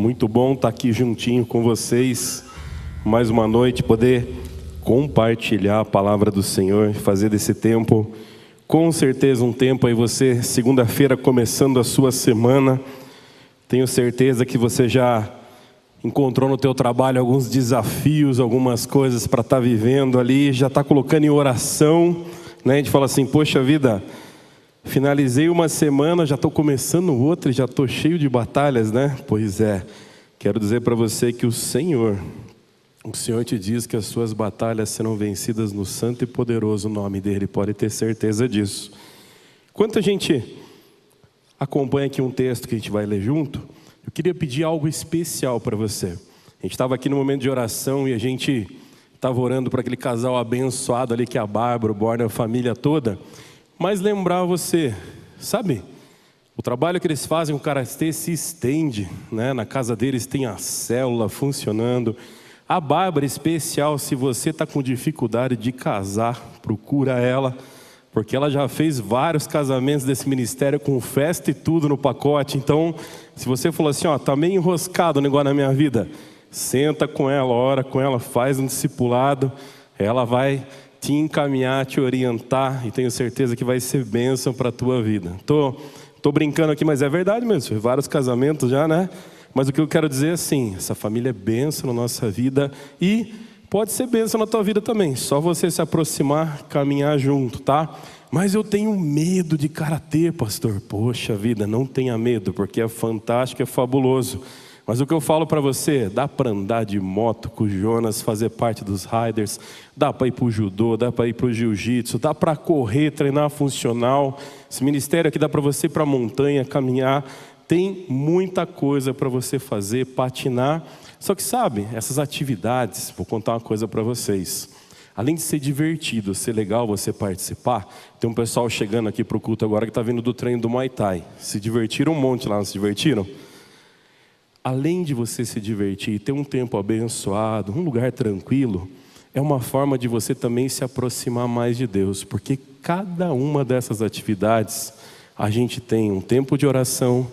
Muito bom estar aqui juntinho com vocês, mais uma noite, poder compartilhar a palavra do Senhor, fazer desse tempo, com certeza um tempo aí você, segunda-feira começando a sua semana, tenho certeza que você já encontrou no teu trabalho alguns desafios, algumas coisas para estar vivendo ali, já está colocando em oração, né? A gente fala assim, poxa vida, finalizei uma semana, já estou começando outra e já estou cheio de batalhas, né? Pois é, quero dizer para você que o Senhor te diz que as suas batalhas serão vencidas no santo e poderoso nome dEle, pode ter certeza disso. Enquanto a gente acompanha aqui um texto que a gente vai ler junto, eu queria pedir algo especial para você. A gente estava aqui no momento de oração e a gente estava orando para aquele casal abençoado ali que é a Bárbara, o Borne, a família toda. Mas lembrar você, sabe, o trabalho que eles fazem, o Karatê se estende, né? Na casa deles tem a célula funcionando. A Bárbara, especial, se você está com dificuldade de casar, procura ela, porque ela já fez vários casamentos desse ministério com festa e tudo no pacote. Então, se você falou assim, ó, tá meio enroscado o negócio na minha vida, senta com ela, ora com ela, faz um discipulado, ela vai te encaminhar, te orientar, e tenho certeza que vai ser bênção para a tua vida. Tô brincando aqui, mas é verdade mesmo, vários casamentos já, né? Mas o que eu quero dizer é assim, essa família é bênção na nossa vida e pode ser bênção na tua vida também, só você se aproximar, caminhar junto, tá? Mas eu tenho medo de karatê, pastor. Poxa vida, não tenha medo, porque é fantástico, é fabuloso. Mas o que eu falo para você, dá para andar de moto com o Jonas, fazer parte dos riders, dá para ir para o judô, dá para ir para o jiu-jitsu, dá para correr, treinar funcional. Esse ministério aqui dá para você ir para a montanha, caminhar, tem muita coisa para você fazer, patinar. Só que sabe, essas atividades, vou contar uma coisa para vocês. Além de ser divertido, ser legal você participar, tem um pessoal chegando aqui para o culto agora que está vindo do treino do Muay Thai. Se divertiram um monte lá, não se divertiram? Além de você se divertir, ter um tempo abençoado, um lugar tranquilo, é uma forma de você também se aproximar mais de Deus, porque cada uma dessas atividades, a gente tem um tempo de oração,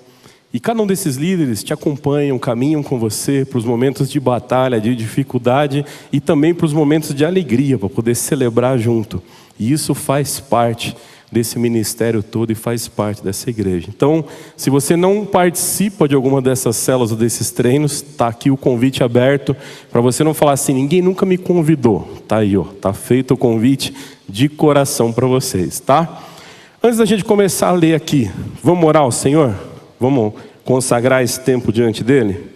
e cada um desses líderes te acompanham, caminham com você para os momentos de batalha, de dificuldade, e também para os momentos de alegria, para poder celebrar junto, e isso faz parte desse ministério todo e faz parte dessa igreja. Então, se você não participa de alguma dessas células ou desses treinos, está aqui o convite aberto, para você não falar assim, ninguém nunca me convidou. Está aí, ó, está feito o convite de coração para vocês, tá? Antes da gente começar a ler aqui, vamos orar ao Senhor? Vamos consagrar esse tempo diante dEle?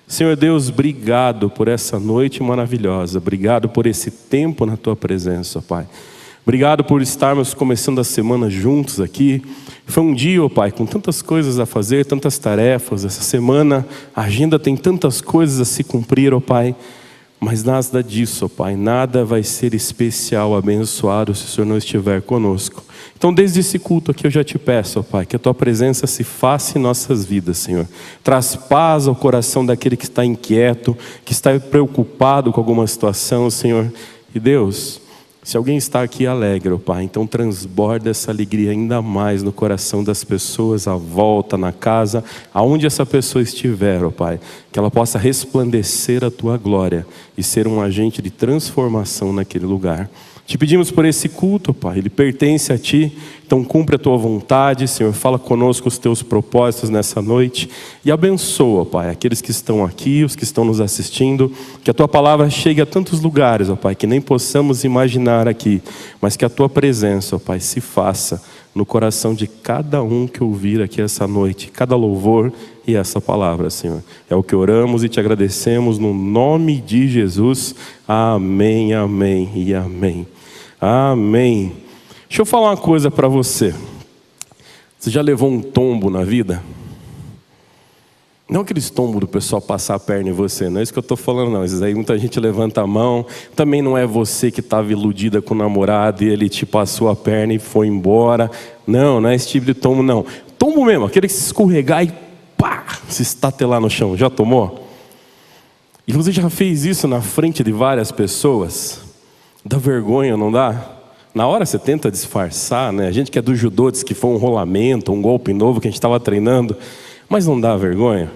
Senhor Deus, obrigado por essa noite maravilhosa, obrigado por esse tempo na Tua presença, Pai. Obrigado por estarmos começando a semana juntos aqui. Foi um dia, ó Pai, com tantas coisas a fazer, tantas tarefas. Essa semana a agenda tem tantas coisas a se cumprir, ó Pai. Mas nada disso, ó Pai, nada vai ser especial, abençoado se o Senhor não estiver conosco. Então desde esse culto aqui eu já te peço, ó Pai, que a Tua presença se faça em nossas vidas, Senhor. Traz paz ao coração daquele que está inquieto, que está preocupado com alguma situação, Senhor. E Deus, se alguém está aqui alegre, ó Pai, então transborda essa alegria ainda mais no coração das pessoas à volta, na casa, aonde essa pessoa estiver, ó Pai, que ela possa resplandecer a Tua glória e ser um agente de transformação naquele lugar. Te pedimos por esse culto, Pai, ele pertence a Ti, então cumpre a Tua vontade, Senhor, fala conosco os Teus propósitos nessa noite e abençoa, Pai, aqueles que estão aqui, os que estão nos assistindo, que a Tua palavra chegue a tantos lugares, ó Pai, que nem possamos imaginar aqui, mas que a Tua presença, ó Pai, se faça no coração de cada um que ouvir aqui essa noite, cada louvor e essa palavra, Senhor. É o que oramos e te agradecemos no nome de Jesus. Amém, amém e amém. Amém. Deixa eu falar uma coisa para você. Você já levou um tombo na vida? Não aqueles tombos do pessoal passar a perna em você, não é isso que eu estou falando não. Isso aí muita gente levanta a mão. Também não é você que estava iludida com o namorado e ele te passou a perna e foi embora. Não, não é esse tipo de tombo não. Tombo mesmo, aquele que se escorregar e pá, se estatelar no chão. Já tomou? E você já fez isso na frente de várias pessoas? Dá vergonha, não dá? Na hora você tenta disfarçar, né? A gente que é do judô diz que foi um rolamento, um golpe novo que a gente estava treinando, mas não dá vergonha?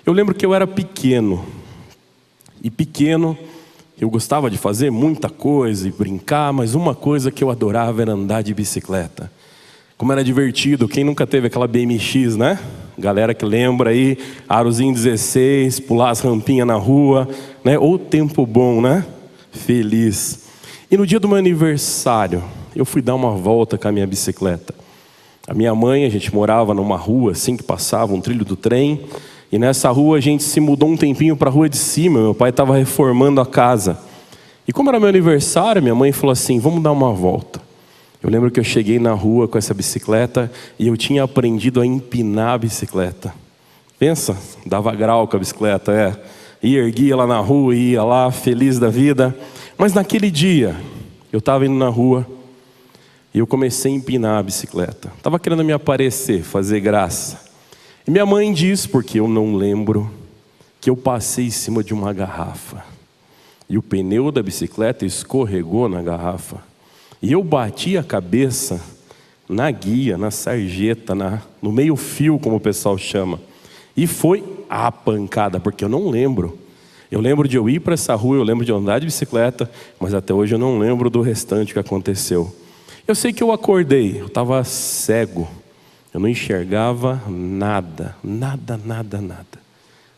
Eu lembro que eu era pequeno. E pequeno, eu gostava de fazer muita coisa e brincar, mas uma coisa que eu adorava era andar de bicicleta. Como era divertido, quem nunca teve aquela BMX, né? Galera que lembra aí, arozinho 16, pular as rampinhas na rua, né? Ô tempo bom, né? Feliz. E no dia do meu aniversário, eu fui dar uma volta com a minha bicicleta. A minha mãe, a gente morava numa rua assim que passava um trilho do trem, e nessa rua a gente se mudou um tempinho para a rua de cima. Meu pai estava reformando a casa. E como era meu aniversário, minha mãe falou assim: vamos dar uma volta. Eu lembro que eu cheguei na rua com essa bicicleta e eu tinha aprendido a empinar a bicicleta. Pensa, dava grau com a bicicleta, E erguia lá na rua, ia lá, feliz da vida. Mas naquele dia, eu estava indo na rua e eu comecei a empinar a bicicleta. Estava querendo me aparecer, fazer graça. E minha mãe diz, porque eu não lembro, que eu passei em cima de uma garrafa. E o pneu da bicicleta escorregou na garrafa. E eu bati a cabeça na guia, na sarjeta, no meio fio, como o pessoal chama. E foi a pancada, porque eu não lembro. Eu lembro de eu ir para essa rua, eu lembro de andar de bicicleta, mas até hoje eu não lembro do restante que aconteceu. Eu sei que eu acordei, eu estava cego. Eu não enxergava nada.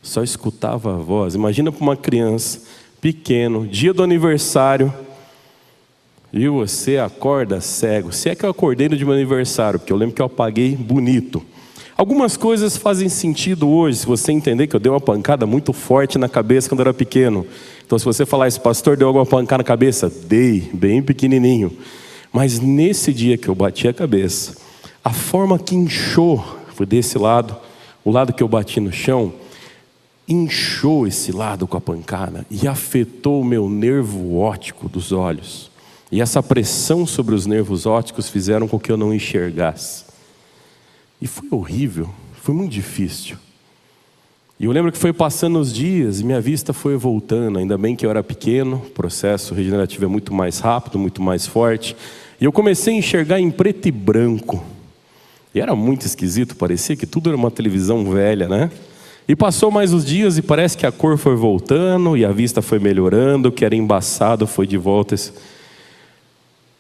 Só escutava a voz. Imagina para uma criança, pequeno, dia do aniversário, e você acorda cego. Se é que eu acordei no dia do meu aniversário, porque eu lembro que eu apaguei bonito. Algumas coisas fazem sentido hoje, se você entender que eu dei uma pancada muito forte na cabeça quando eu era pequeno. Então se você falar, esse pastor deu alguma pancada na cabeça, dei, bem pequenininho. Mas nesse dia que eu bati a cabeça, a forma que inchou, foi desse lado, o lado que eu bati no chão, inchou esse lado com a pancada e afetou o meu nervo óptico dos olhos. E essa pressão sobre os nervos ópticos fizeram com que eu não enxergasse. E foi horrível, foi muito difícil. E eu lembro que foi passando os dias e minha vista foi voltando. Ainda bem que eu era pequeno, o processo regenerativo é muito mais rápido, muito mais forte. E eu comecei a enxergar em preto e branco. E era muito esquisito, parecia que tudo era uma televisão velha, né? E passou mais os dias e parece que a cor foi voltando e a vista foi melhorando, o que era embaçado foi de volta.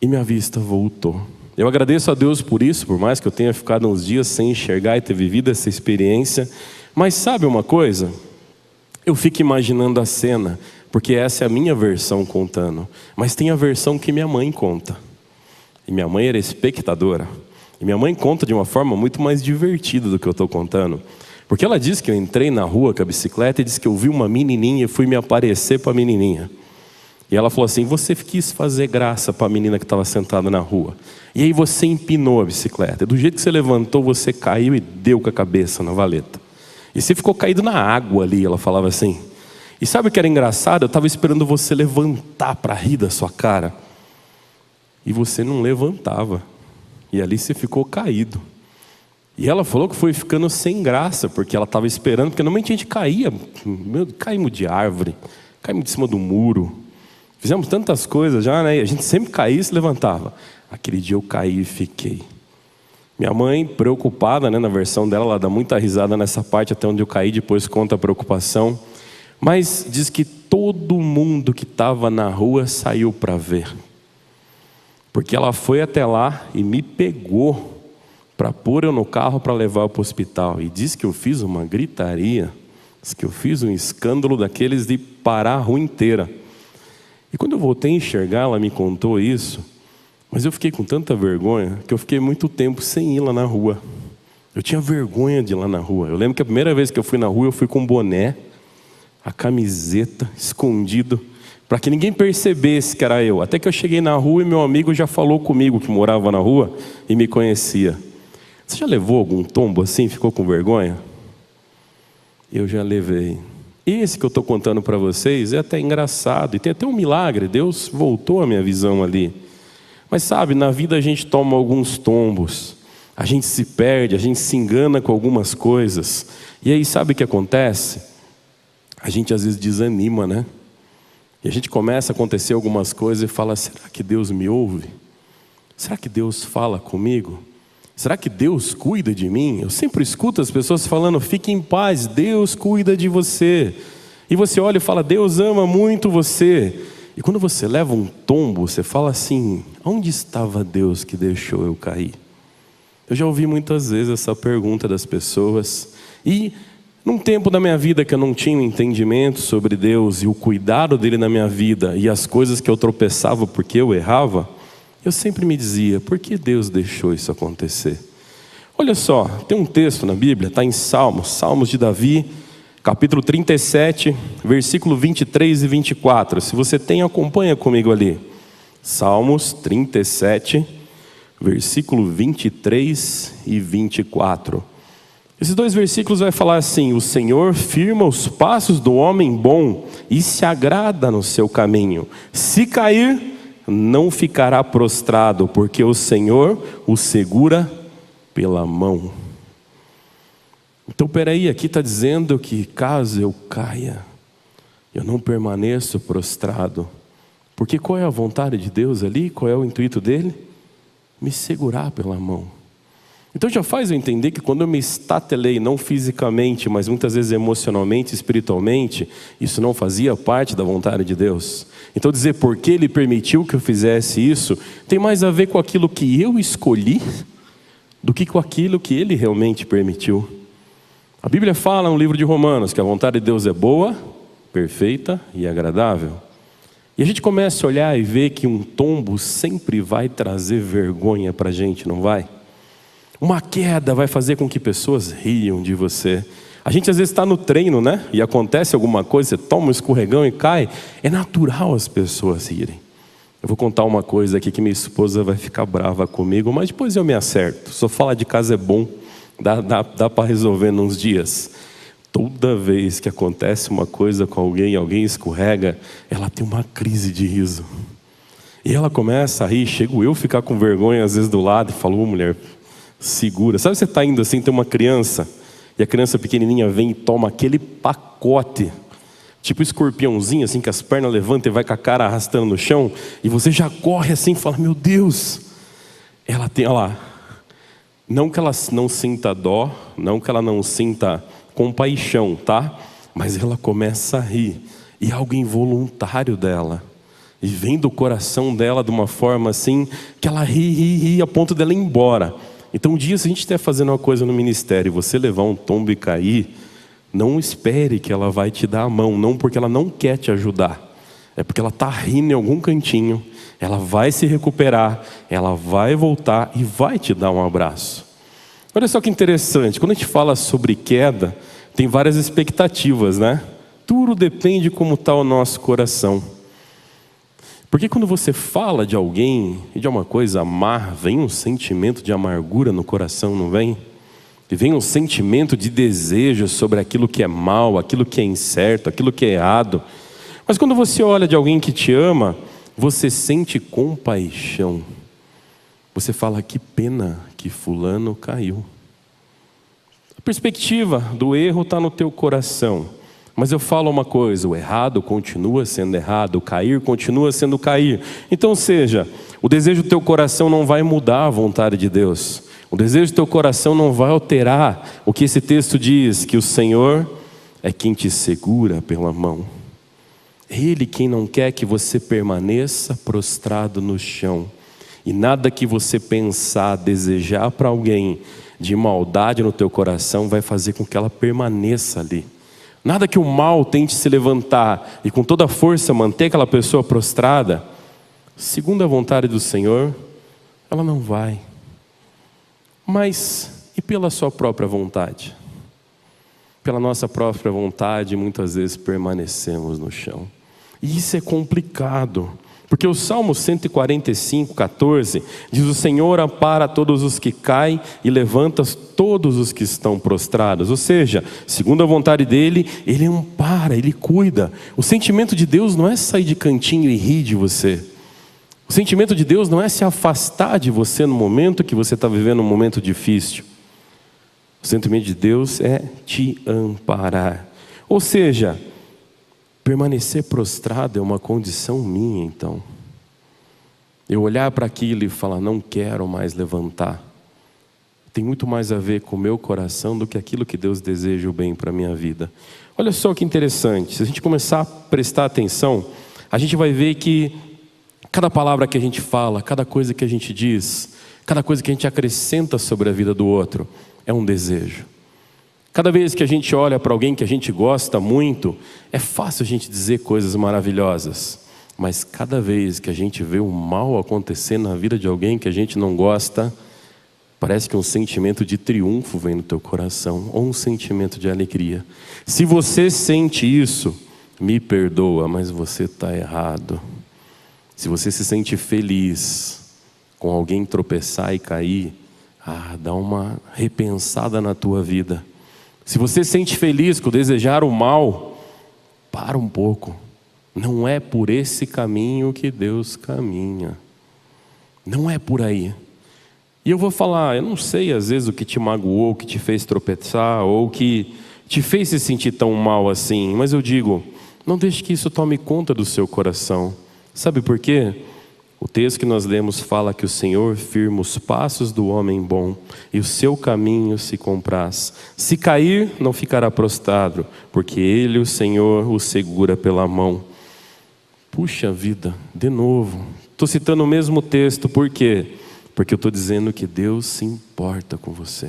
E minha vista voltou. Eu agradeço a Deus por isso, por mais que eu tenha ficado uns dias sem enxergar e ter vivido essa experiência. Mas sabe uma coisa? Eu fico imaginando a cena, porque essa é a minha versão contando. Mas tem a versão que minha mãe conta. E minha mãe era espectadora. E minha mãe conta de uma forma muito mais divertida do que eu estou contando. Porque ela diz que eu entrei na rua com a bicicleta e disse que eu vi uma menininha e fui me aparecer para a menininha. E ela falou assim: você quis fazer graça para a menina que estava sentada na rua. E aí você empinou a bicicleta. Do jeito que você levantou, você caiu e deu com a cabeça na valeta. E você ficou caído na água ali, ela falava assim. E sabe o que era engraçado? Eu estava esperando você levantar para rir da sua cara. E você não levantava. E ali você ficou caído. E ela falou que foi ficando sem graça, porque ela estava esperando, porque normalmente a gente caía. Caímos de árvore, caímos de cima do muro. Fizemos tantas coisas já, né? E a gente sempre caía e se levantava. Aquele dia eu caí e fiquei. Minha mãe, preocupada, né? Na versão dela, ela dá muita risada nessa parte, até onde eu caí, depois conta a preocupação. Mas diz que todo mundo que estava na rua saiu para ver. Porque ela foi até lá e me pegou para pôr eu no carro para levar para o hospital. E diz que eu fiz uma gritaria, diz que eu fiz um escândalo daqueles de parar a rua inteira. E quando eu voltei a enxergar, ela me contou isso, mas eu fiquei com tanta vergonha que eu fiquei muito tempo sem ir lá na rua. Eu tinha vergonha de ir lá na rua. Eu lembro que a primeira vez que eu fui na rua, eu fui com um boné, a camiseta, escondido, para que ninguém percebesse que era eu. Até que eu cheguei na rua e meu amigo já falou comigo que morava na rua e me conhecia. Você já levou algum tombo assim, ficou com vergonha? Eu já levei. Esse que eu estou contando para vocês é até engraçado, e tem até um milagre, Deus voltou a minha visão ali. Mas sabe, na vida a gente toma alguns tombos, a gente se perde, a gente se engana com algumas coisas, e aí sabe o que acontece? A gente às vezes desanima, né? E a gente começa a acontecer algumas coisas e fala: será que Deus me ouve? Será que Deus fala comigo? Será que Deus cuida de mim? Eu sempre escuto as pessoas falando, fique em paz, Deus cuida de você. E você olha e fala, Deus ama muito você. E quando você leva um tombo, você fala assim, onde estava Deus que deixou eu cair? Eu já ouvi muitas vezes essa pergunta das pessoas. E num tempo da minha vida que eu não tinha um entendimento sobre Deus e o cuidado dele na minha vida e as coisas que eu tropeçava porque eu errava, eu sempre me dizia, por que Deus deixou isso acontecer? Olha só, tem um texto na Bíblia, está em Salmos de Davi, capítulo 37, versículo 23 e 24. Se você tem, acompanha comigo ali. Salmos 37, versículo 23 e 24. Esses dois versículos vai falar assim, o Senhor firma os passos do homem bom e se agrada no seu caminho. Se cair, não ficará prostrado, porque o Senhor o segura pela mão. Então peraí, aqui está dizendo que caso eu caia, eu não permaneço prostrado. Porque qual é a vontade de Deus ali? Qual é o intuito dele? Me segurar pela mão. Então já faz eu entender que quando eu me estatelei, não fisicamente, mas muitas vezes emocionalmente, espiritualmente, isso não fazia parte da vontade de Deus. Então dizer por que Ele permitiu que eu fizesse isso, tem mais a ver com aquilo que eu escolhi, do que com aquilo que Ele realmente permitiu. A Bíblia fala no livro de Romanos que a vontade de Deus é boa, perfeita e agradável. E a gente começa a olhar e ver que um tombo sempre vai trazer vergonha para a gente, não vai? Uma queda vai fazer com que pessoas riam de você. A gente às vezes está no treino, né? E acontece alguma coisa, você toma um escorregão e cai. É natural as pessoas rirem. Eu vou contar uma coisa aqui que minha esposa vai ficar brava comigo, mas depois eu me acerto. Só falar de casa é bom, dá para resolver nos dias. Toda vez que acontece uma coisa com alguém escorrega, ela tem uma crise de riso. E ela começa a rir, chego eu ficar com vergonha às vezes do lado e falo, mulher, segura. Sabe, você está indo assim, tem uma criança, e a criança pequenininha vem e toma aquele pacote, tipo escorpiãozinho, assim, que as pernas levantam e vai com a cara arrastando no chão, e você já corre assim e fala, meu Deus, ela tem, olha lá, não que ela não sinta dó, não que ela não sinta compaixão, tá? Mas ela começa a rir, e é algo involuntário dela, e vem do coração dela de uma forma assim, que ela ri a ponto dela ir embora. Então um dia, se a gente estiver fazendo uma coisa no ministério e você levar um tombo e cair, não espere que ela vai te dar a mão, não porque ela não quer te ajudar, é porque ela está rindo em algum cantinho, ela vai se recuperar, ela vai voltar e vai te dar um abraço. Olha só que interessante, quando a gente fala sobre queda, tem várias expectativas, né? Tudo depende de como está o nosso coração. Porque quando você fala de alguém e de uma coisa má, vem um sentimento de amargura no coração, não vem? E vem um sentimento de desejo sobre aquilo que é mal, aquilo que é incerto, aquilo que é errado. Mas quando você olha de alguém que te ama, você sente compaixão. Você fala, que pena que fulano caiu. A perspectiva do erro está no teu coração. Mas eu falo uma coisa, o errado continua sendo errado, o cair continua sendo cair. Então, ou seja, o desejo do teu coração não vai mudar a vontade de Deus. O desejo do teu coração não vai alterar o que esse texto diz, que o Senhor é quem te segura pela mão. É Ele quem não quer que você permaneça prostrado no chão. E nada que você pensar, desejar para alguém de maldade no teu coração vai fazer com que ela permaneça ali. Nada que o mal tente se levantar e com toda a força manter aquela pessoa prostrada, segundo a vontade do Senhor, ela não vai. Mas e pela sua própria vontade? Pela nossa própria vontade, muitas vezes permanecemos no chão. E isso é complicado. Porque o Salmo 145, 14, diz, o Senhor ampara todos os que caem e levanta todos os que estão prostrados. Ou seja, segundo a vontade dele, ele ampara, ele cuida. O sentimento de Deus não é sair de cantinho e rir de você. O sentimento de Deus não é se afastar de você no momento que você está vivendo um momento difícil. O sentimento de Deus é te amparar. Ou seja, permanecer prostrado é uma condição minha, então. Eu olhar para aquilo e falar, não quero mais levantar. tem muito mais a ver com o meu coração do que aquilo que Deus deseja o bem para a minha vida. Olha só que interessante, se a gente começar a prestar atenção, a gente vai ver que cada palavra que a gente fala, cada coisa que a gente diz, cada coisa que a gente acrescenta sobre a vida do outro, é um desejo. Cada vez que a gente olha para alguém que a gente gosta muito, é fácil a gente dizer coisas maravilhosas. Mas cada vez que a gente vê o mal acontecer na vida de alguém que a gente não gosta, parece que um sentimento de triunfo vem no teu coração, ou um sentimento de alegria. Se você sente isso, me perdoa, mas você está errado. Se você se sente feliz com alguém tropeçar e cair, dá uma repensada na tua vida. Se você se sente feliz com desejar o mal, para um pouco. Não é por esse caminho que Deus caminha. Não é por aí. E eu vou falar, eu não sei às vezes o que te magoou, o que te fez tropeçar, ou o que te fez se sentir tão mal assim, mas eu digo, não deixe que isso tome conta do seu coração. Sabe por quê? O texto que nós lemos fala que o Senhor firma os passos do homem bom e o seu caminho se compraz. Se cair, não ficará prostrado, porque Ele, o Senhor, o segura pela mão. Puxa vida, de novo, estou citando o mesmo texto, por quê? Porque eu estou dizendo que Deus se importa com você.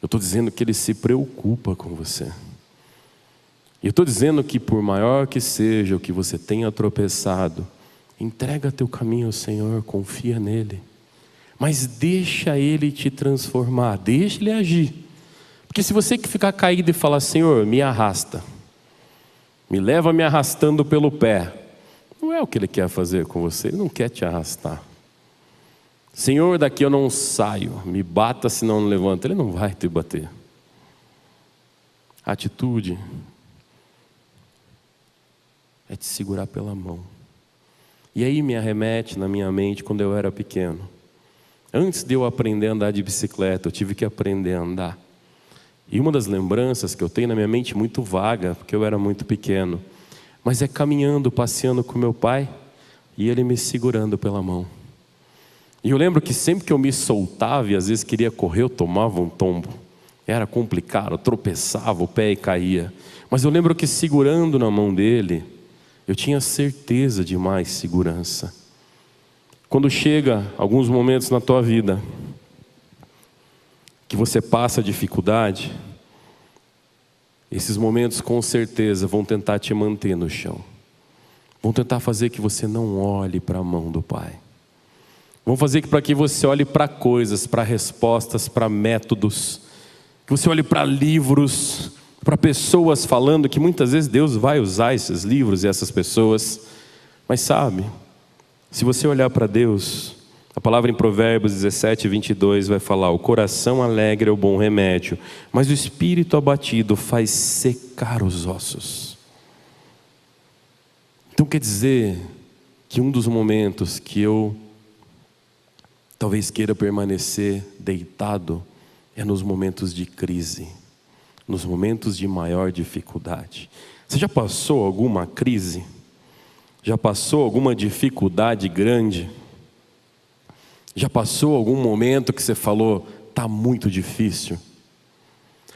Eu estou dizendo que Ele se preocupa com você. E eu estou dizendo que por maior que seja o que você tenha tropeçado, entrega teu caminho ao Senhor, confia nele. Mas deixa Ele te transformar, deixa Ele agir. Porque se você ficar caído e falar, Senhor, me arrasta, me leva me arrastando pelo pé, não é o que Ele quer fazer com você, Ele não quer te arrastar. Senhor, daqui eu não saio, me bata senão não levanta, Ele não vai te bater. A atitude é te segurar pela mão. E aí me arremete na minha mente quando eu era pequeno. Antes de eu aprender a andar de bicicleta, eu tive que aprender a andar. E uma das lembranças que eu tenho na minha mente, muito vaga, porque eu era muito pequeno, mas é caminhando, passeando com meu pai, e ele me segurando pela mão. E eu lembro que sempre que eu me soltava e às vezes queria correr, eu tomava um tombo. Era complicado, eu tropeçava o pé e caía. Mas eu lembro que segurando na mão dele, eu tinha certeza de mais segurança. Quando chega alguns momentos na tua vida que você passa dificuldade, esses momentos com certeza vão tentar te manter no chão. Vão tentar fazer que você não olhe para a mão do Pai. Vão fazer para que você olhe para coisas, para respostas, para métodos, que você olhe para livros, para pessoas falando, que muitas vezes Deus vai usar esses livros e essas pessoas. Mas sabe, se você olhar para Deus, a palavra em Provérbios 17, 22 vai falar, o coração alegre é o bom remédio, mas o espírito abatido faz secar os ossos. Então quer dizer que um dos momentos que eu talvez queira permanecer deitado é nos momentos de crise, nos momentos de maior dificuldade. Você já passou alguma crise? Já passou alguma dificuldade grande? Já passou algum momento que você falou, está muito difícil?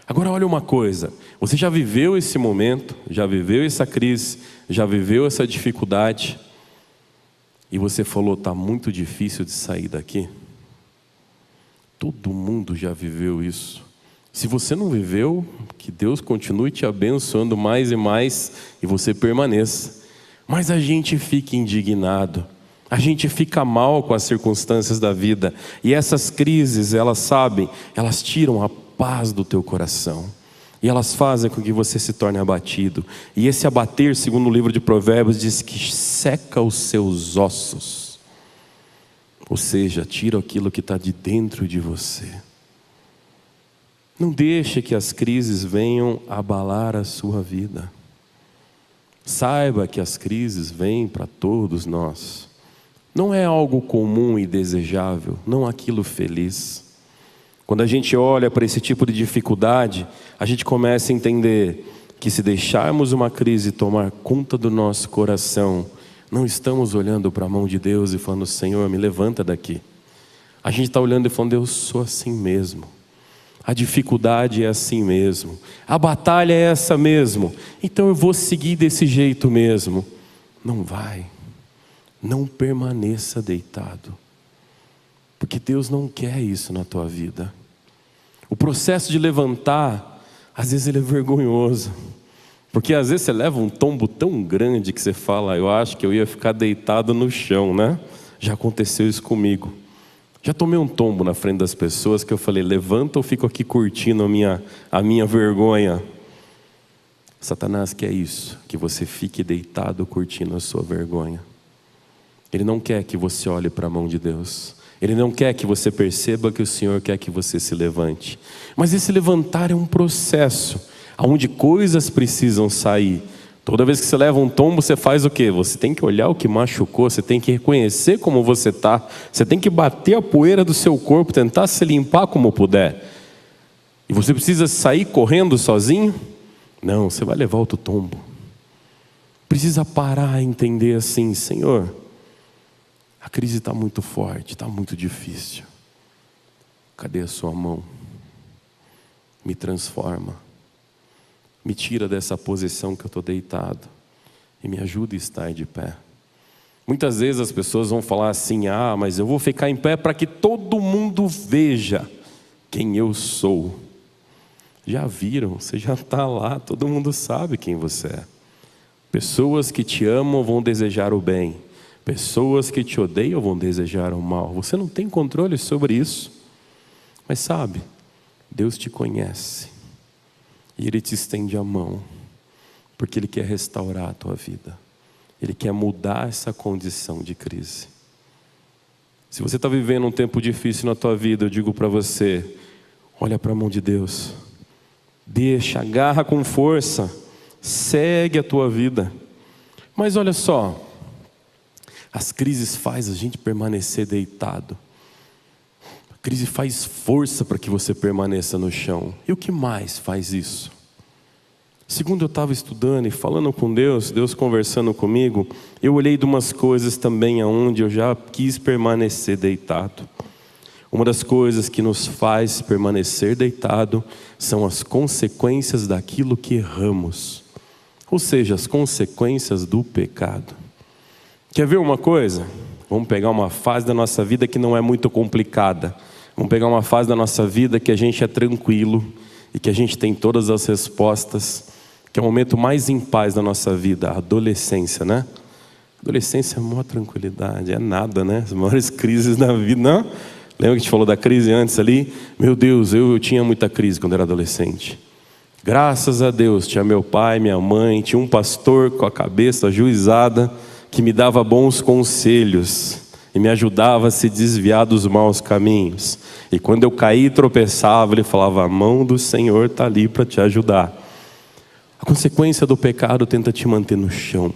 Agora olha uma coisa, você já viveu esse momento, já viveu essa crise, já viveu essa dificuldade, e você falou, está muito difícil de sair daqui? Todo mundo já viveu isso. Se você não viveu, que Deus continue te abençoando mais e mais, e você permaneça. Mas a gente fica indignado, a gente fica mal com as circunstâncias da vida, e essas crises, elas tiram a paz do teu coração, e elas fazem com que você se torne abatido, e esse abater, segundo o livro de Provérbios, diz que seca os seus ossos, ou seja, tira aquilo que está de dentro de você. Não deixe que as crises venham abalar a sua vida. Saiba que as crises vêm para todos nós. Não é algo comum e desejável, não aquilo feliz. Quando a gente olha para esse tipo de dificuldade, a gente começa a entender que se deixarmos uma crise tomar conta do nosso coração, não estamos olhando para a mão de Deus e falando, Senhor, me levanta daqui. A gente está olhando e falando, eu sou assim mesmo. A dificuldade é assim mesmo. A batalha é essa mesmo. Então eu vou seguir desse jeito mesmo. Não vai. Não permaneça deitado. Porque Deus não quer isso na tua vida. O processo de levantar, às vezes ele é vergonhoso. Porque às vezes você leva um tombo tão grande que você fala, eu acho que eu ia ficar deitado no chão, né? Já aconteceu isso comigo. Já tomei um tombo na frente das pessoas que eu falei, levanta ou fico aqui curtindo a minha vergonha? Satanás quer isso, que você fique deitado curtindo a sua vergonha. Ele não quer que você olhe para a mão de Deus. Ele não quer que você perceba que o Senhor quer que você se levante. Mas esse levantar é um processo, onde coisas precisam sair. Toda vez que você leva um tombo, você faz o quê? Você tem que olhar o que machucou, você tem que reconhecer como você está, você tem que bater a poeira do seu corpo, tentar se limpar como puder. E você precisa sair correndo sozinho? Não, você vai levar outro tombo. Precisa parar e entender assim, Senhor, a crise está muito forte, está muito difícil. Cadê a sua mão? Me transforma. Me tira dessa posição que eu estou deitado e me ajuda a estar de pé. Muitas vezes as pessoas vão falar assim, mas eu vou ficar em pé para que todo mundo veja quem eu sou. Já viram, você já está lá, todo mundo sabe quem você é. Pessoas que te amam vão desejar o bem. Pessoas que te odeiam vão desejar o mal. Você não tem controle sobre isso. Mas sabe, Deus te conhece. E Ele te estende a mão, porque Ele quer restaurar a tua vida. Ele quer mudar essa condição de crise. Se você está vivendo um tempo difícil na tua vida, eu digo para você, olha para a mão de Deus. Deixa, agarra com força, segue a tua vida. Mas olha só, as crises fazem a gente permanecer deitado. A crise faz força para que você permaneça no chão. E o que mais faz isso? Segundo eu estava estudando e falando com Deus, Deus conversando comigo, eu olhei de umas coisas também aonde eu já quis permanecer deitado. Uma das coisas que nos faz permanecer deitado são as consequências daquilo que erramos. Ou seja, as consequências do pecado. Quer ver uma coisa? Vamos pegar uma fase da nossa vida que não é muito complicada. Vamos pegar uma fase da nossa vida que a gente é tranquilo e que a gente tem todas as respostas, que é o momento mais em paz da nossa vida, a adolescência, né? Adolescência é uma tranquilidade, é nada, né? As maiores crises da vida, não? Lembra que a gente falou da crise antes ali? Meu Deus, eu tinha muita crise quando era adolescente. Graças a Deus, tinha meu pai, minha mãe, tinha um pastor com a cabeça ajuizada, que me dava bons conselhos e me ajudava a se desviar dos maus caminhos. E quando eu caí e tropeçava, ele falava, a mão do Senhor está ali para te ajudar. A consequência do pecado tenta te manter no chão.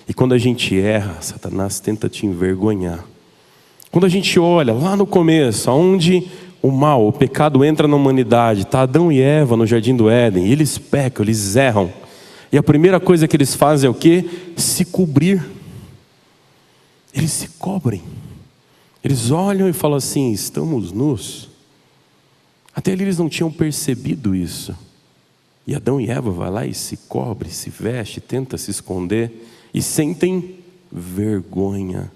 E quando a gente erra, Satanás tenta te envergonhar. Quando a gente olha lá no começo, onde o mal, o pecado entra na humanidade, está Adão e Eva no Jardim do Éden, e eles pecam, eles erram. E a primeira coisa que eles fazem é o quê? Se cobrir. Eles se cobrem. Eles olham e falam assim, estamos nus. Até ali eles não tinham percebido isso. E Adão e Eva vai lá e se cobre, se veste, tenta se esconder e sentem vergonha.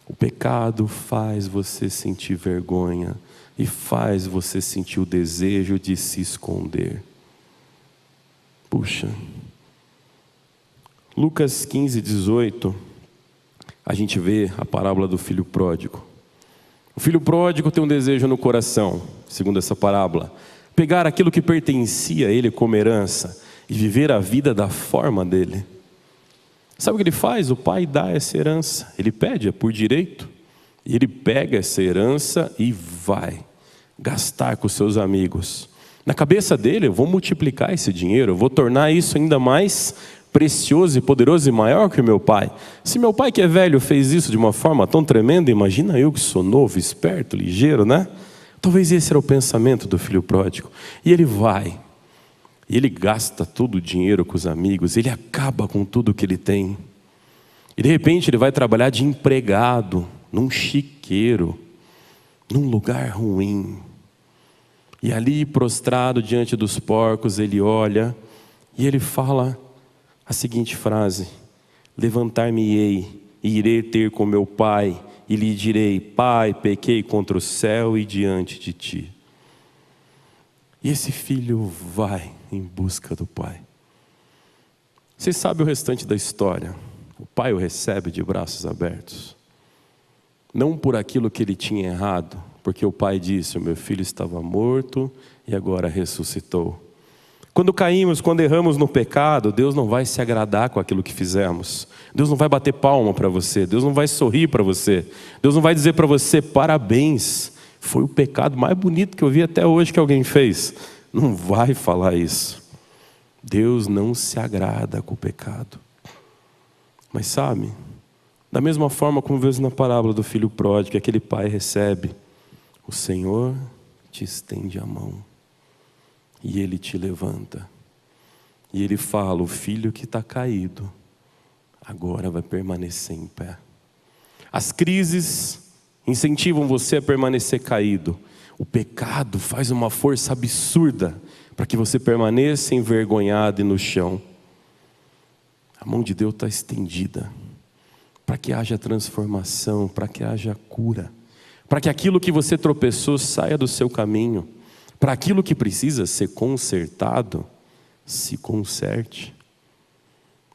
O pecado faz você sentir vergonha e faz você sentir o desejo de se esconder. Puxa. Lucas 15, 18, a gente vê a parábola do filho pródigo. O filho pródigo tem um desejo no coração, segundo essa parábola, pegar aquilo que pertencia a ele como herança e viver a vida da forma dele. Sabe o que ele faz? O pai dá essa herança, ele pede, é por direito, e ele pega essa herança e vai gastar com seus amigos. Na cabeça dele, eu vou multiplicar esse dinheiro, eu vou tornar isso ainda mais precioso e poderoso e maior que o meu pai. Se meu pai que é velho fez isso de uma forma tão tremenda, imagina eu que sou novo, esperto, ligeiro, né? Talvez esse era o pensamento do filho pródigo. E ele vai, e ele gasta todo o dinheiro com os amigos, ele acaba com tudo que ele tem. E de repente ele vai trabalhar de empregado, num chiqueiro. num lugar ruim. E ali, prostrado diante dos porcos, ele olha e ele fala a seguinte frase: levantar-me-ei e irei ter com meu pai e lhe direi: Pai, pequei contra o céu e diante de ti. E esse filho vai em busca do pai. Vocês sabem o restante da história. O pai o recebe de braços abertos. Não por aquilo que ele tinha errado, porque o pai disse: o meu filho estava morto e agora ressuscitou. Quando caímos, quando erramos no pecado, Deus não vai se agradar com aquilo que fizemos. Deus não vai bater palma para você. Deus não vai sorrir para você. Deus não vai dizer para você: parabéns, foi o pecado mais bonito que eu vi até hoje que alguém fez. Não vai falar isso. Deus não se agrada com o pecado. Mas sabe, da mesma forma como vemos na parábola do filho pródigo, que aquele pai recebe, o Senhor te estende a mão e Ele te levanta. E Ele fala: o filho que está caído, agora vai permanecer em pé. As crises incentivam você a permanecer caído. O pecado faz uma força absurda para que você permaneça envergonhado e no chão. A mão de Deus está estendida para que haja transformação, para que haja cura, para que aquilo que você tropeçou saia do seu caminho, para aquilo que precisa ser consertado, se conserte.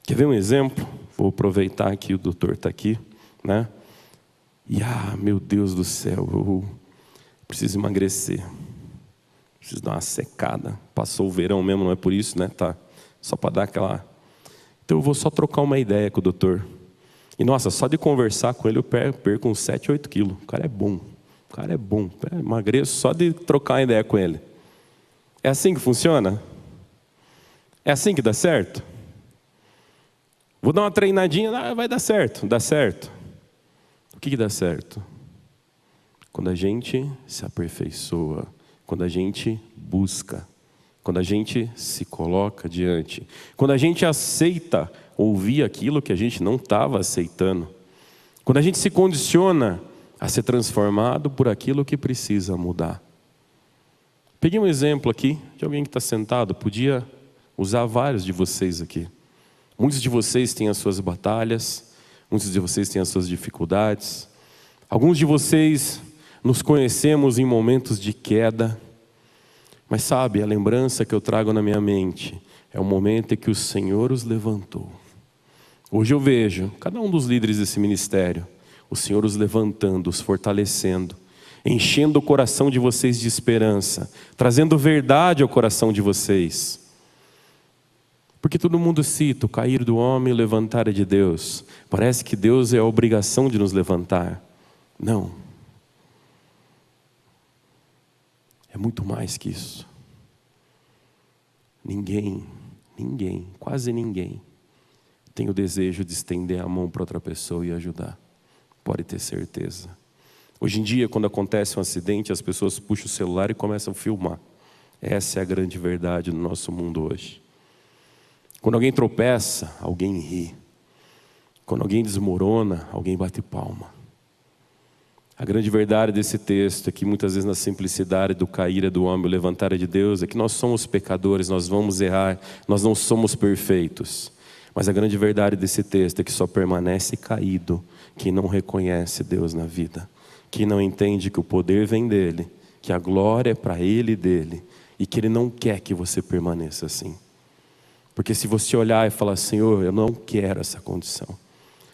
Quer ver um exemplo? Vou aproveitar que o doutor está aqui, né? E meu Deus do céu, eu preciso emagrecer, preciso dar uma secada. Passou o verão mesmo, não é por isso, né? Tá só para dar aquela. Então eu vou só trocar uma ideia com o doutor. E nossa, só de conversar com ele eu perco uns 7, 8 quilos. O cara é bom. O cara é bom. Emagreço só de trocar uma ideia com ele. É assim que funciona? É assim que dá certo? Vou dar uma treinadinha, vai dar certo. Dá certo. O que dá certo? Quando a gente se aperfeiçoa, quando a gente busca, quando a gente se coloca diante, quando a gente aceita ouvir aquilo que a gente não estava aceitando, quando a gente se condiciona a ser transformado por aquilo que precisa mudar. Peguei um exemplo aqui de alguém que está sentado, podia usar vários de vocês aqui. Muitos de vocês têm as suas batalhas, muitos de vocês têm as suas dificuldades, alguns de vocês nos conhecemos em momentos de queda, mas sabe, a lembrança que eu trago na minha mente é o momento em que o Senhor os levantou. Hoje eu vejo cada um dos líderes desse ministério, o Senhor os levantando, os fortalecendo, enchendo o coração de vocês de esperança, trazendo verdade ao coração de vocês. Porque todo mundo cita o cair do homem e o levantar é de Deus. Parece que Deus é a obrigação de nos levantar. Não. É muito mais que isso. Ninguém, quase ninguém tem o desejo de estender a mão para outra pessoa e ajudar. Pode ter certeza. Hoje em dia, quando acontece um acidente, as pessoas puxam o celular e começam a filmar. Essa é a grande verdade do nosso mundo hoje. Quando alguém tropeça, alguém ri. Quando alguém desmorona, alguém bate palma. A grande verdade desse texto é que muitas vezes na simplicidade do cair é do homem, o levantar é de Deus, é que nós somos pecadores, nós vamos errar, nós não somos perfeitos. Mas a grande verdade desse texto é que só permanece caído quem não reconhece Deus na vida, quem não entende que o poder vem dele, que a glória é para ele e dele, e que ele não quer que você permaneça assim. Porque se você olhar e falar: Senhor, eu não quero essa condição.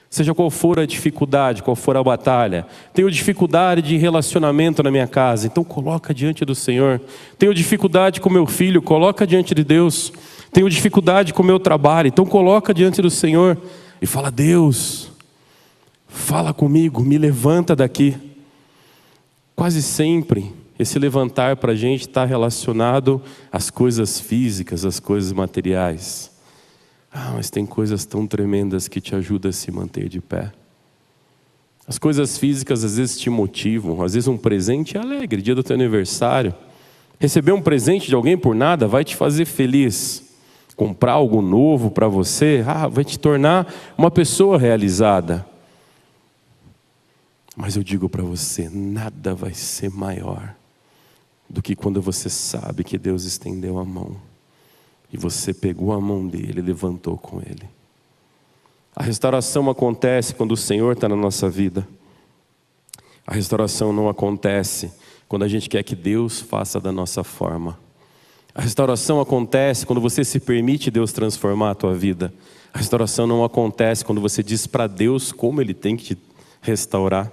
Seja qual for a dificuldade, qual for a batalha. Tenho dificuldade de relacionamento na minha casa, então coloca diante do Senhor. Tenho dificuldade com meu filho, coloca diante de Deus. Tenho dificuldade com o meu trabalho, então coloca diante do Senhor. E fala: Deus, fala comigo, me levanta daqui. Quase sempre esse levantar para a gente está relacionado às coisas físicas, às coisas materiais. Mas tem coisas tão tremendas que te ajudam a se manter de pé. As coisas físicas às vezes te motivam, às vezes um presente é alegre, dia do teu aniversário. Receber um presente de alguém por nada vai te fazer feliz. Comprar algo novo para você, vai te tornar uma pessoa realizada. Mas eu digo para você, nada vai ser maior do que quando você sabe que Deus estendeu a mão e você pegou a mão dele e levantou com ele. A restauração acontece quando o Senhor está na nossa vida. A restauração não acontece quando a gente quer que Deus faça da nossa forma. A restauração acontece quando você se permite Deus transformar a tua vida. A restauração não acontece quando você diz para Deus como Ele tem que te restaurar.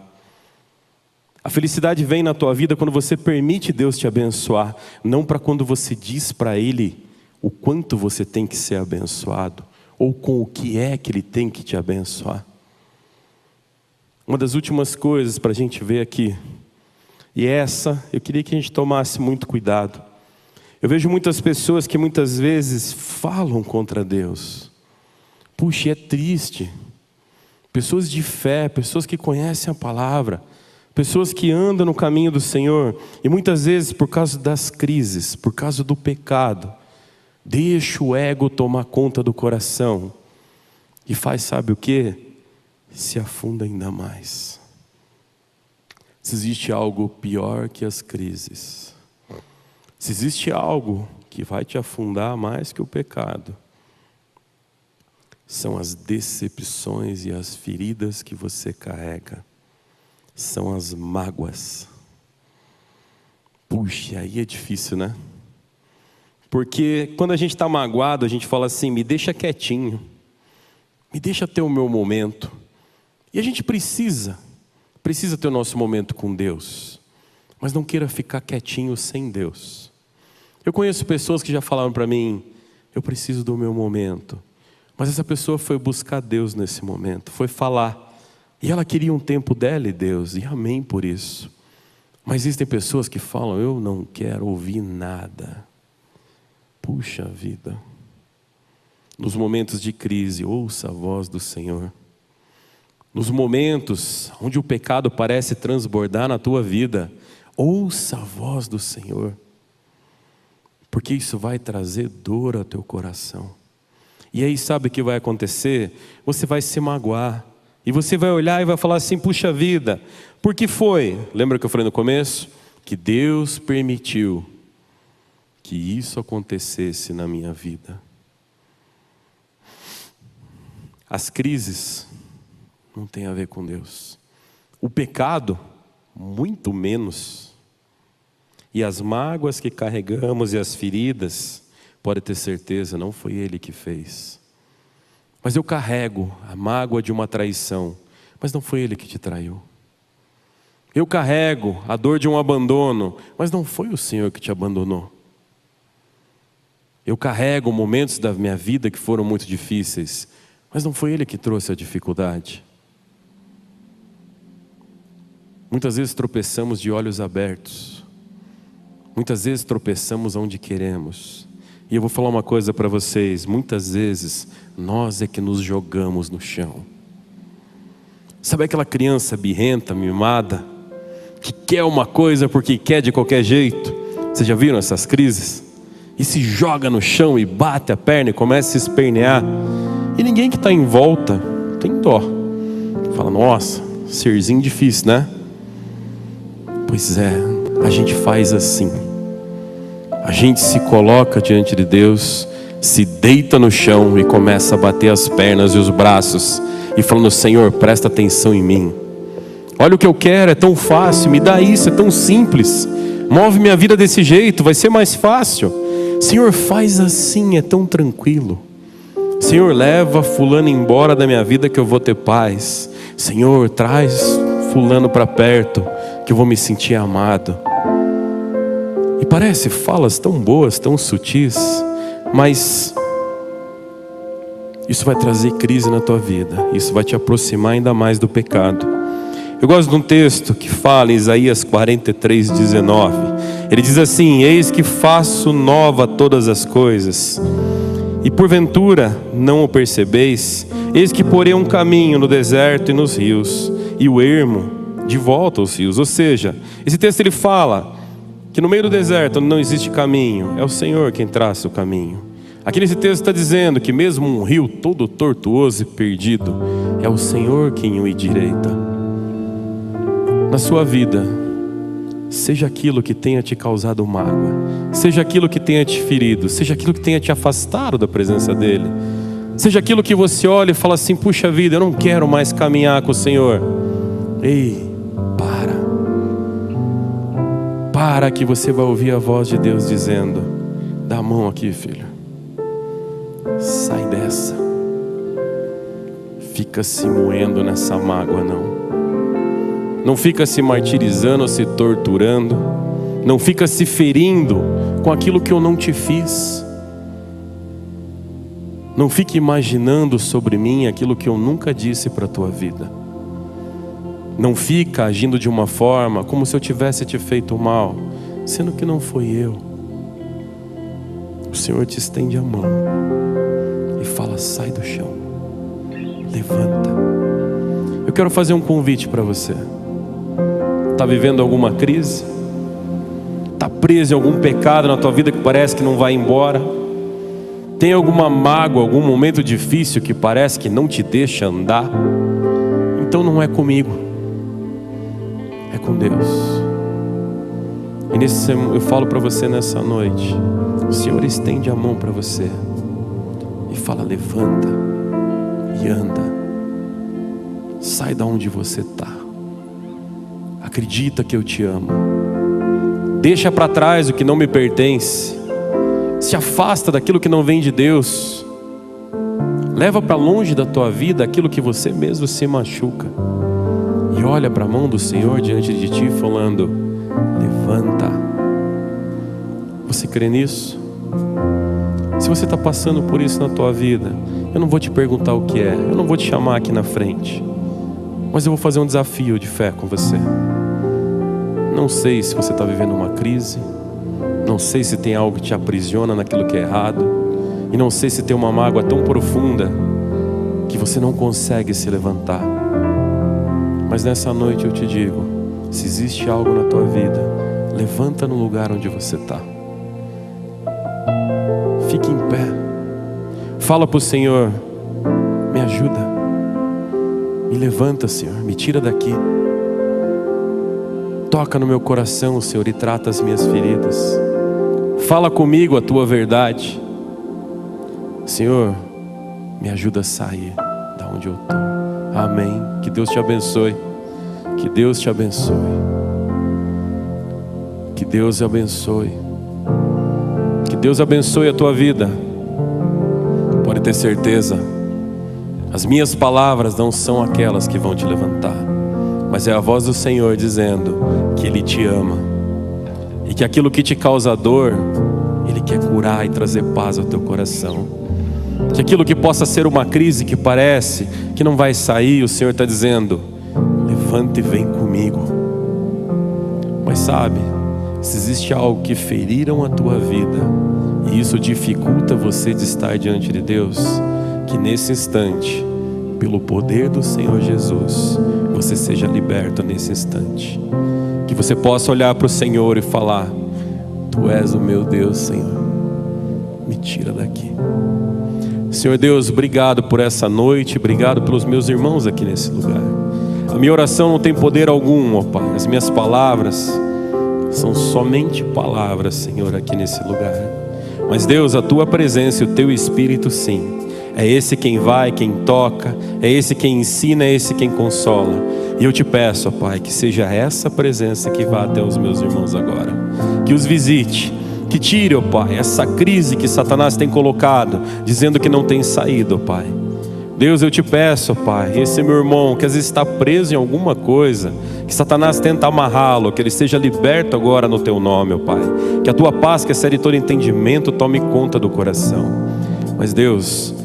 A felicidade vem na tua vida quando você permite Deus te abençoar, não para quando você diz para Ele o quanto você tem que ser abençoado, ou com o que é que Ele tem que te abençoar. Uma das últimas coisas para a gente ver aqui, e essa eu queria que a gente tomasse muito cuidado. Eu vejo muitas pessoas que muitas vezes falam contra Deus. Puxa, é triste. Pessoas de fé, pessoas que conhecem a palavra, pessoas que andam no caminho do Senhor, e muitas vezes por causa das crises, por causa do pecado, deixa o ego tomar conta do coração e faz, sabe o quê? Se afunda ainda mais. Se existe algo pior que as crises, se existe algo que vai te afundar mais que o pecado, são as decepções e as feridas que você carrega. São as mágoas. Puxa, aí é difícil, né? Porque quando a gente está magoado, a gente fala assim, me deixa quietinho, me deixa ter o meu momento. E a gente precisa ter o nosso momento com Deus, mas não queira ficar quietinho sem Deus. Eu conheço pessoas que já falaram para mim, eu preciso do meu momento. Mas essa pessoa foi buscar Deus nesse momento, foi falar. E ela queria um tempo dela e Deus, e amém por isso. Mas existem pessoas que falam, eu não quero ouvir nada. Puxa vida. Nos momentos de crise, ouça a voz do Senhor. Nos momentos onde o pecado parece transbordar na tua vida, ouça a voz do Senhor. Porque isso vai trazer dor ao teu coração. E aí sabe o que vai acontecer? Você vai se magoar. E você vai olhar e vai falar assim, puxa vida, por que foi? Lembra que eu falei no começo? Que Deus permitiu que isso acontecesse na minha vida. As crises não têm a ver com Deus. O pecado, muito menos. E as mágoas que carregamos e as feridas, pode ter certeza, não foi Ele que fez. Mas eu carrego a mágoa de uma traição, mas não foi Ele que te traiu. Eu carrego a dor de um abandono, mas não foi o Senhor que te abandonou. Eu carrego momentos da minha vida que foram muito difíceis, mas não foi Ele que trouxe a dificuldade. Muitas vezes tropeçamos de olhos abertos. Muitas vezes tropeçamos onde queremos. E eu vou falar uma coisa para vocês, muitas vezes nós é que nos jogamos no chão. Sabe aquela criança birrenta, mimada, que quer uma coisa porque quer de qualquer jeito? Vocês já viram essas crises? E se joga no chão e bate a perna e começa a se espernear. E ninguém que está em volta tem dó. Fala, nossa, serzinho difícil, né? Pois é, a gente faz assim. A gente se coloca diante de Deus, se deita no chão e começa a bater as pernas e os braços e falando, Senhor, presta atenção em mim. Olha o que eu quero, é tão fácil, me dá isso, é tão simples. Move minha vida desse jeito, vai ser mais fácil. Senhor, faz assim, é tão tranquilo. Senhor, leva fulano embora da minha vida que eu vou ter paz. Senhor, traz fulano para perto que eu vou me sentir amado. E parece falas tão boas, tão sutis, mas isso vai trazer crise na tua vida. Isso vai te aproximar ainda mais do pecado. Eu gosto de um texto que fala em Isaías 43:19. Ele diz assim, eis que faço nova todas as coisas, e porventura não o percebeis? Eis que porei um caminho no deserto e nos rios, e o ermo de volta aos rios. Ou seja, esse texto ele fala que no meio do deserto onde não existe caminho, é o Senhor quem traça o caminho. Aqui nesse texto está dizendo que mesmo um rio todo tortuoso e perdido, é o Senhor quem o endireita. na sua vida, seja aquilo que tenha te causado mágoa, seja aquilo que tenha te ferido, seja aquilo que tenha te afastado da presença dele, seja aquilo que você olha e fala assim: puxa vida, eu não quero mais caminhar com o Senhor. Ei, para que você vai ouvir a voz de Deus dizendo: dá a mão aqui, filho, sai dessa, fica se moendo nessa mágoa não fica se martirizando ou se torturando, não fica se ferindo com aquilo que eu não te fiz, não fique imaginando sobre mim aquilo que eu nunca disse para a tua vida, não fica agindo de uma forma como se eu tivesse te feito mal, sendo que não foi eu. O Senhor te estende a mão e fala: sai do chão, levanta. Eu quero fazer um convite para você. Está vivendo alguma crise? Está preso em algum pecado na tua vida que parece que não vai embora? Tem alguma mágoa, algum momento difícil que parece que não te deixa andar? Então não é comigo, é com Deus. E eu falo para você nessa noite: o Senhor estende a mão para você e fala: levanta e anda, sai da onde você está, acredita que eu te amo, deixa para trás o que não me pertence, se afasta daquilo que não vem de Deus, leva para longe da tua vida aquilo que você mesmo se machuca, e olha para a mão do Senhor diante de ti falando: levanta. Você crê nisso? Se você está passando por isso na tua vida, eu não vou te perguntar o que é, eu não vou te chamar aqui na frente, mas eu vou fazer um desafio de fé com você. Não sei se você está vivendo uma crise, não sei se tem algo que te aprisiona naquilo que é errado, e não sei se tem uma mágoa tão profunda que você não consegue se levantar. Mas nessa noite eu te digo: se existe algo na tua vida, levanta no lugar onde você está, fique em pé, fala para o Senhor: me ajuda, me levanta, Senhor, me tira daqui, toca no meu coração, Senhor, e trata as minhas feridas, fala comigo a tua verdade, Senhor, me ajuda a sair da onde eu estou. Amém. Que Deus te abençoe, que Deus te abençoe, que Deus te abençoe, que Deus abençoe a tua vida. Pode ter certeza, as minhas palavras não são aquelas que vão te levantar, mas é a voz do Senhor dizendo que Ele te ama, e que aquilo que te causa dor, Ele quer curar e trazer paz ao teu coração. Que aquilo que possa ser uma crise que parece que não vai sair, o Senhor está dizendo: levanta e vem comigo. Mas sabe, se existe algo que feriram a tua vida e isso dificulta você de estar diante de Deus, que nesse instante, pelo poder do Senhor Jesus, você seja liberto nesse instante. Que você possa olhar para o Senhor e falar: Tu és o meu Deus, Senhor, me tira daqui. Senhor Deus, obrigado por essa noite, obrigado pelos meus irmãos aqui nesse lugar. A minha oração não tem poder algum, ó Pai, as minhas palavras são somente palavras, Senhor, aqui nesse lugar. Mas Deus, a Tua presença e o Teu Espírito, sim, é esse quem vai, quem toca, é esse quem ensina, é esse quem consola. E eu te peço, ó Pai, que seja essa presença que vá até os meus irmãos agora, que os visite, que tire, ó Pai, essa crise que Satanás tem colocado, dizendo que não tem saído, ó Pai. Deus, eu te peço, ó Pai, esse meu irmão que às vezes está preso em alguma coisa, que Satanás tenta amarrá-lo, que ele seja liberto agora no Teu nome, ó Pai. Que a Tua paz, que excede todo entendimento, tome conta do coração. Mas Deus,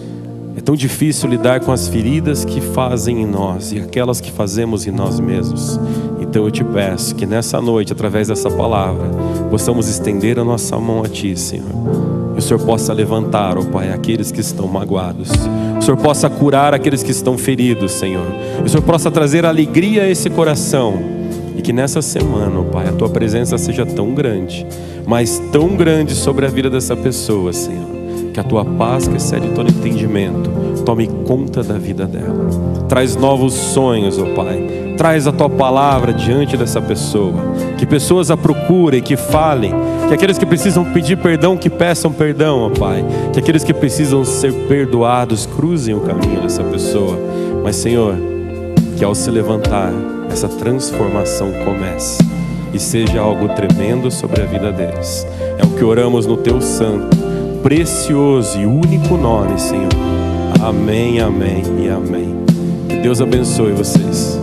é tão difícil lidar com as feridas que fazem em nós e aquelas que fazemos em nós mesmos. Então eu te peço que nessa noite, através dessa palavra, possamos estender a nossa mão a Ti, Senhor. E o Senhor possa levantar, ó Pai, aqueles que estão magoados. O Senhor possa curar aqueles que estão feridos, Senhor. E o Senhor possa trazer alegria a esse coração. E que nessa semana, ó Pai, a Tua presença seja tão grande, mas tão grande sobre a vida dessa pessoa, Senhor. Que a Tua paz, que excede todo entendimento, tome conta da vida dela. Traz novos sonhos, ó Pai. Traz a Tua palavra diante dessa pessoa. Que pessoas a procurem, que falem. Que aqueles que precisam pedir perdão, que peçam perdão, ó Pai. Que aqueles que precisam ser perdoados, cruzem o caminho dessa pessoa. Mas, Senhor, que ao se levantar, essa transformação comece e seja algo tremendo sobre a vida deles. É o que oramos no Teu santo, precioso e único nome, Senhor. Amém, amém e amém. Que Deus abençoe vocês.